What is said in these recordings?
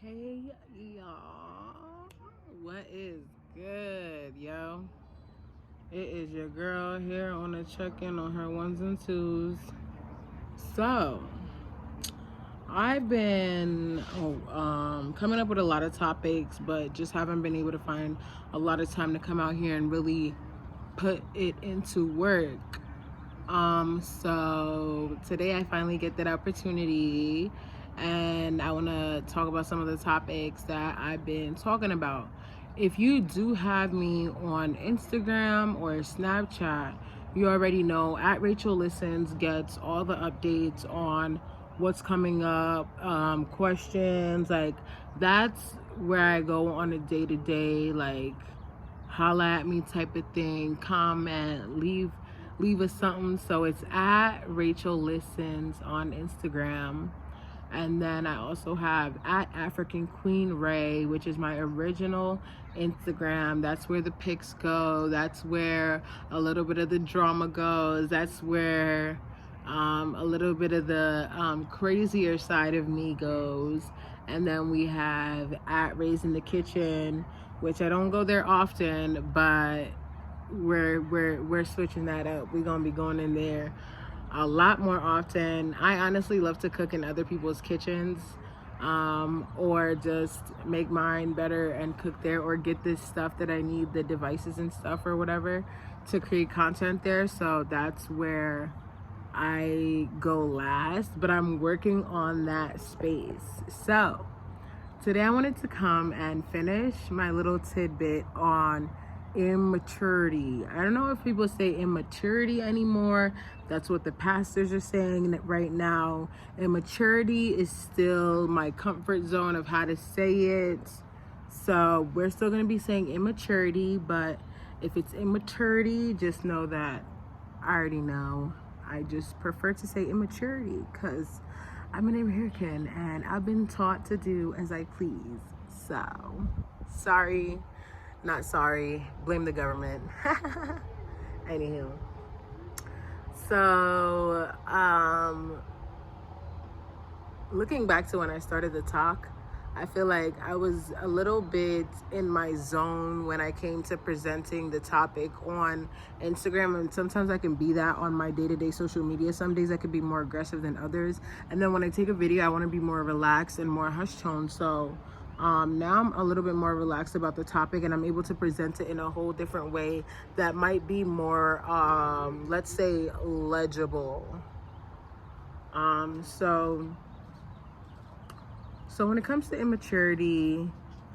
Hey y'all, what is good, yo? It is your girl here on a check-in on her ones and twos. So, I've been coming up with a lot of topics, but just haven't been able to find a lot of time to come out here and really put it into work. So today I finally get that opportunity, and I want to talk about some of the topics that I've been talking about. If you do have me on Instagram or Snapchat, you already know at Rachel Listens gets all the updates on what's coming up, questions, like that's where I go on a day to day, like holla at me type of thing, comment, leave us something. So it's at Rachel Listens on Instagram. And then I also have at African Queen Ray, which is my original Instagram. That's where the pics go. That's where a little bit of the drama goes. That's where a little bit of the crazier side of me goes. And then we have at Raised in the Kitchen, which I don't go there often, but we're switching that up. We're gonna be going in there a lot more often. I honestly love to cook in other people's kitchens, or just make mine better and cook there, or get this stuff that I need, the devices and stuff or whatever, to create content there. So that's where I go last, but I'm working on that space. So today I wanted to come and finish my little tidbit on immaturity. I don't know if people say immaturity anymore. That's what the pastors are saying right now. Immaturity is still my comfort zone of how to say it. So we're still going to be saying immaturity, but if it's immaturity, just know that I already know. I just prefer to say immaturity because I'm an American and I've been taught to do as I please. So, sorry, not sorry, blame the government. Anywho. So, looking back to when I started the talk, I feel like I was a little bit in my zone when I came to presenting the topic on Instagram. And sometimes I can be that on my day-to-day social media. Some days I could be more aggressive than others. And then when I take a video, I want to be more relaxed and more hush tone. So now I'm a little bit more relaxed about the topic, and I'm able to present it in a whole different way that might be more, let's say, legible. So when it comes to immaturity,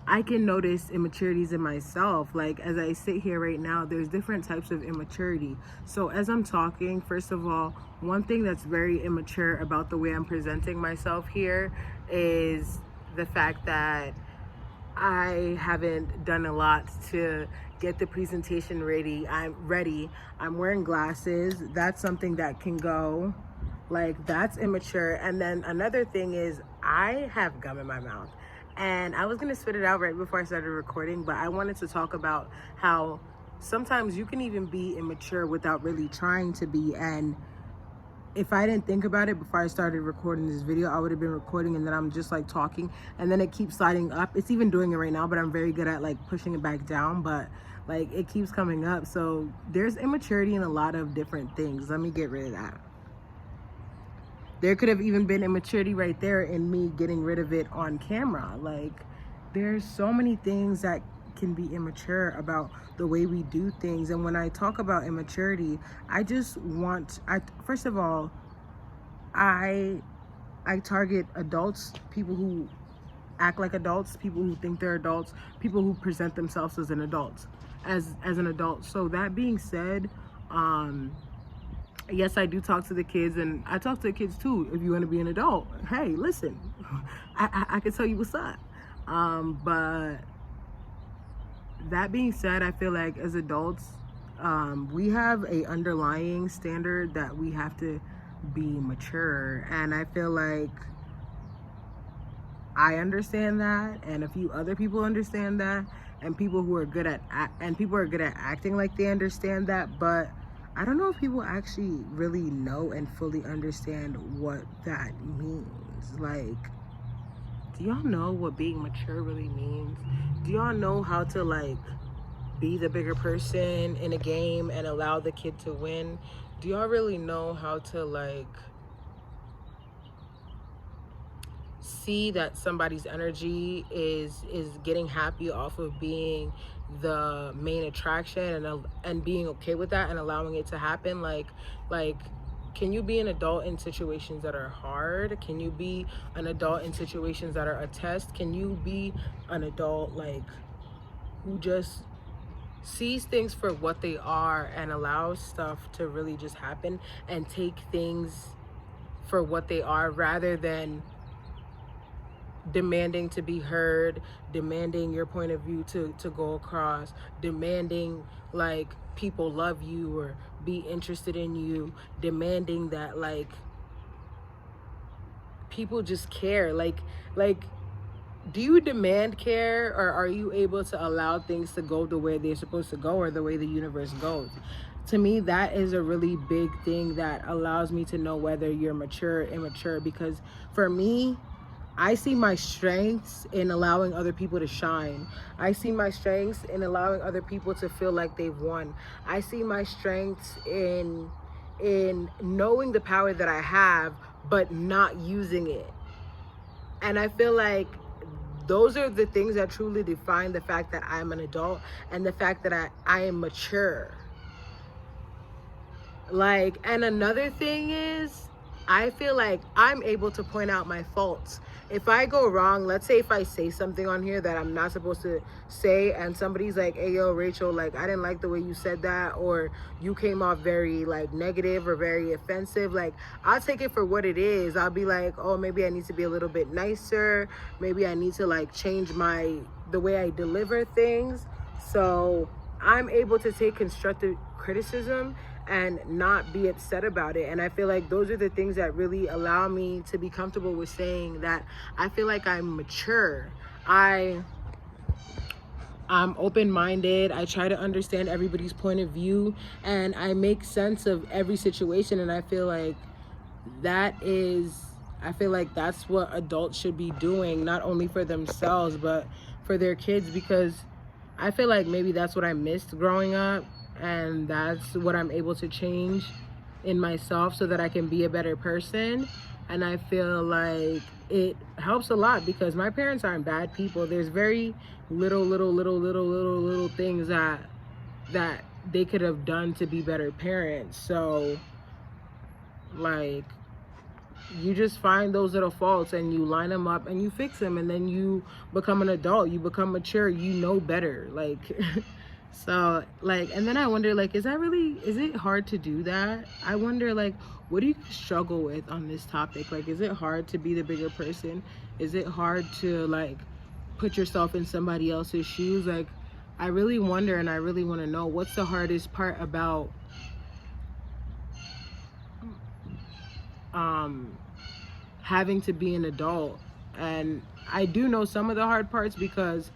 I can notice immaturities in myself. Like as I sit here right now, there's different types of immaturity. So as I'm talking, first of all, one thing that's very immature about the way I'm presenting myself here is the fact that I haven't done a lot to get the presentation ready. I'm wearing glasses. That's something that can go. Like, that's immature. And then another thing is I have gum in my mouth. And I was going to spit it out right before I started recording, but I wanted to talk about how sometimes you can even be immature without really trying to be. And if I didn't think about it before I started recording this video, I would have been recording and then I'm just like talking and then it keeps sliding up. It's even doing it right now, but I'm very good at like pushing it back down, but like it keeps coming up. So there's immaturity in a lot of different things. Let me get rid of that. There could have even been immaturity right there in me getting rid of it on camera. Like, there's so many things that can be immature about the way we do things. And when I talk about immaturity, first of all, I target adults, people who act like adults, people who think they're adults, people who present themselves as an adult, as an adult. So that being said, yes, I do talk to the kids, and I talk to the kids too. If you want to be an adult, hey, listen, I can tell you what's up. But that being said, I feel like as adults, we have a underlying standard that we have to be mature, and I feel like I understand that, and a few other people understand that, and people are good at acting like they understand that, but I don't know if people actually really know and fully understand what that means. Like, do y'all know what being mature really means? Do y'all know how to like be the bigger person in a game and allow the kid to win? Do y'all really know how to like see that somebody's energy is getting happy off of being the main attraction, and being okay with that and allowing it to happen? Like can you be an adult in situations that are hard? Can you be an adult in situations that are a test? Can you be an adult like who just sees things for what they are and allows stuff to really just happen and take things for what they are, rather than demanding to be heard, demanding your point of view to go across, demanding like people love you or be interested in you, demanding that like people just care? Like do you demand care, or are you able to allow things to go the way they're supposed to go or the way the universe goes? To me, that is a really big thing that allows me to know whether you're mature or immature, because for me, I see my strengths in allowing other people to shine. I see my strengths in allowing other people to feel like they've won. I see my strengths in knowing the power that I have but not using it. And I feel like those are the things that truly define the fact that I'm an adult and the fact that I am mature. Like, and another thing is, I feel like I'm able to point out my faults. If I go wrong, let's say if I say something on here that I'm not supposed to say, and somebody's like, hey, yo, Rachel, like, I didn't like the way you said that, or you came off very, like, negative or very offensive, like, I'll take it for what it is. I'll be like, oh, maybe I need to be a little bit nicer. Maybe I need to, like, change the way I deliver things. So I'm able to take constructive criticism and not be upset about it. And I feel like those are the things that really allow me to be comfortable with saying that I feel like I'm mature. I'm open-minded. I try to understand everybody's point of view, and I make sense of every situation. And I feel like that's what adults should be doing, not only for themselves but for their kids, because I feel like maybe that's what I missed growing up, and that's what I'm able to change in myself so that I can be a better person. And I feel like it helps a lot because my parents aren't bad people. There's very little things that they could have done to be better parents. So like, you just find those little faults and you line them up and you fix them, and then you become an adult, you become mature, you know better. Like so like, and then I wonder, like, is it hard to do that? I wonder, like, what do you struggle with on this topic? Like, is it hard to be the bigger person? Is it hard to like put yourself in somebody else's shoes? Like, I really wonder, and I really want to know, what's the hardest part about having to be an adult? And I do know some of the hard parts, because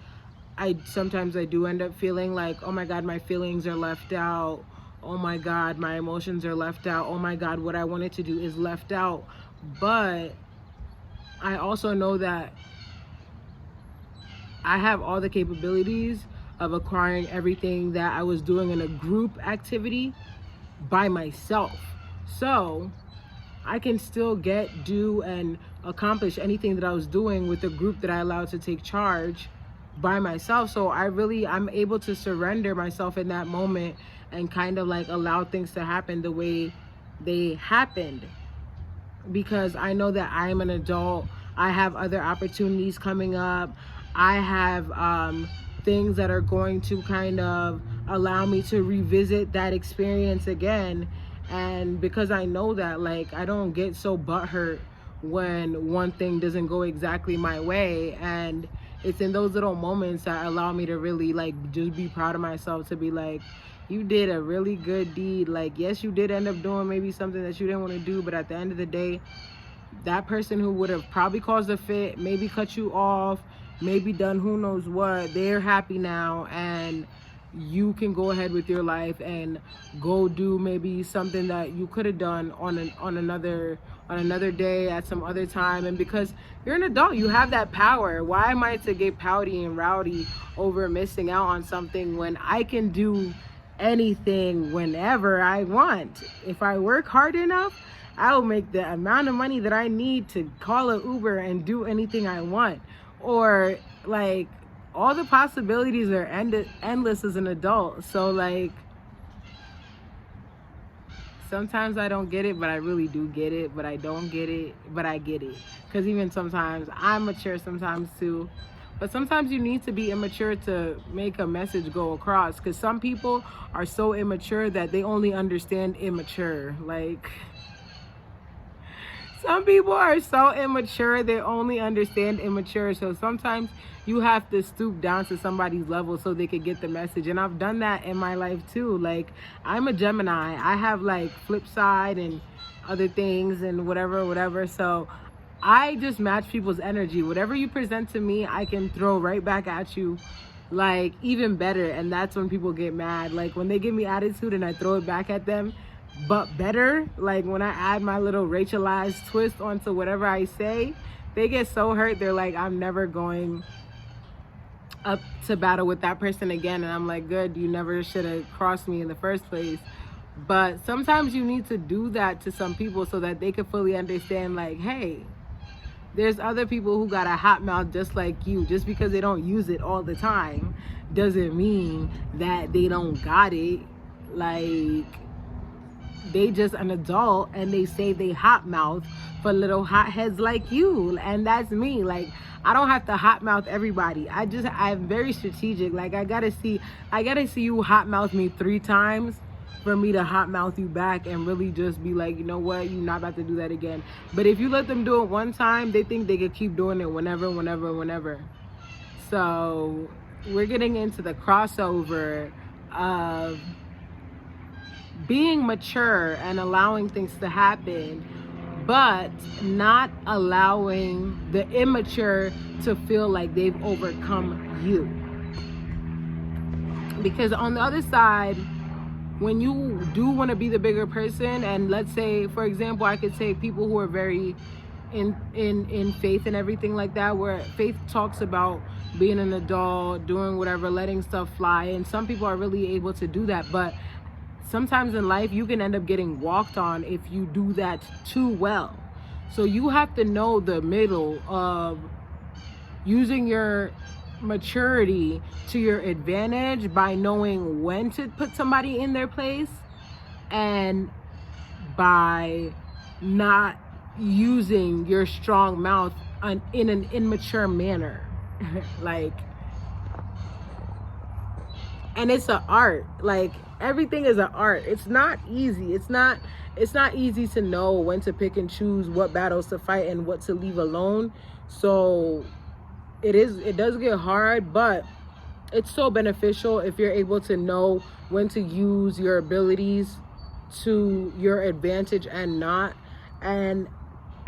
sometimes I do end up feeling like, oh my God, my feelings are left out. Oh my God, my emotions are left out. Oh my God, what I wanted to do is left out. But I also know that I have all the capabilities of acquiring everything that I was doing in a group activity by myself. So I can still do and accomplish anything that I was doing with the group that I allowed to take charge by myself. So I'm able to surrender myself in that moment and kind of like allow things to happen the way they happened, because I know that I'm an adult. I have other opportunities coming up. I have things that are going to kind of allow me to revisit that experience again. And because I know that, like, I don't get so butthurt when one thing doesn't go exactly my way. And it's in those little moments that allow me to really like just be proud of myself, to be like, you did a really good deed. Like, yes, you did end up doing maybe something that you didn't want to do, but at the end of the day, that person who would have probably caused a fit, maybe cut you off, maybe done who knows what, they're happy now. And you can go ahead with your life and go do maybe something that you could have done on another day at some other time. And because you're an adult, you have that power. Why am I to get pouty and rowdy over missing out on something when I can do anything whenever I want? If I work hard enough, I will make the amount of money that I need to call an Uber and do anything I want. Or like, all the possibilities are endless as an adult. So like, sometimes I don't get it, but I really do get it. But I don't get it, but I get it. Because even sometimes I'm mature sometimes too. But sometimes you need to be immature to make a message go across. Because some people are so immature that they only understand immature. Like, some people are so immature, they only understand immature. So sometimes you have to stoop down to somebody's level so they could get the message. And I've done that in my life too. Like, I'm a Gemini. I have like flip side and other things and whatever. So I just match people's energy. Whatever you present to me, I can throw right back at you, like even better. And that's when people get mad. Like when they give me attitude and I throw it back at them, but better. Like when I add my little Rachelized twist onto whatever I say, they get so hurt. They're like, I'm never going up to battle with that person again. And I'm like, good, you never should have crossed me in the first place. But sometimes you need to do that to some people so that they can fully understand, like, hey, there's other people who got a hot mouth just like you. Just because they don't use it all the time doesn't mean that they don't got it. Like, they just an adult and they say they hot mouth for little hotheads like you. And that's me. Like, I don't have to hot mouth everybody. I'm very strategic. Like, I gotta see you hot mouth me 3 times for me to hot mouth you back and really just be like, you know what, you're not about to do that again. But if you let them do it one time, they think they could keep doing it whenever. So we're getting into the crossover of being mature and allowing things to happen, but not allowing the immature to feel like they've overcome you. Because on the other side, when you do want to be the bigger person, and let's say, for example, I could say people who are very in faith and everything like that, where faith talks about being an adult, doing whatever, letting stuff fly, and some people are really able to do that. But sometimes in life you can end up getting walked on if you do that too well. So you have to know the middle of using your maturity to your advantage by knowing when to put somebody in their place, and by not using your strong mouth in an immature manner. Like, and it's an art. Like, everything is an art. It's not easy. It's not easy to know when to pick and choose what battles to fight and what to leave alone. So it does get hard, but it's so beneficial if you're able to know when to use your abilities to your advantage and not. And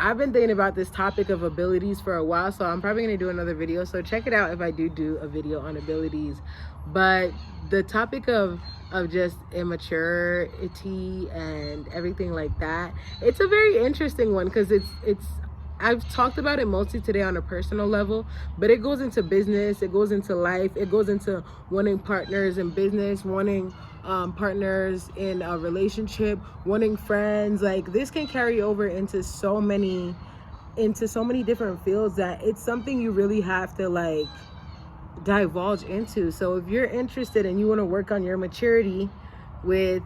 I've been thinking about this topic of abilities for a while, so I'm probably going to do another video. So check it out if I do a video on abilities. But the topic of just immaturity and everything like that, it's a very interesting one, because it's I've talked about it mostly today on a personal level, but it goes into business, it goes into life, it goes into wanting partners in business, wanting partners in a relationship, wanting friends. Like, this can carry over into so many different fields that it's something you really have to like divulge into. So if you're interested and you want to work on your maturity with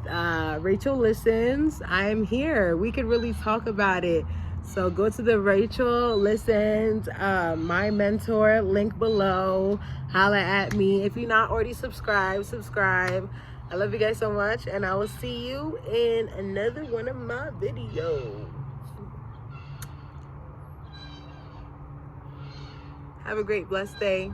Rachel Listens, I'm here. We could really talk about it. So go to the Rachel Listens, my mentor, link below. Holla at me. If you're not already subscribed. I love you guys so much, and I will see you in another one of my videos. Have a great, blessed day.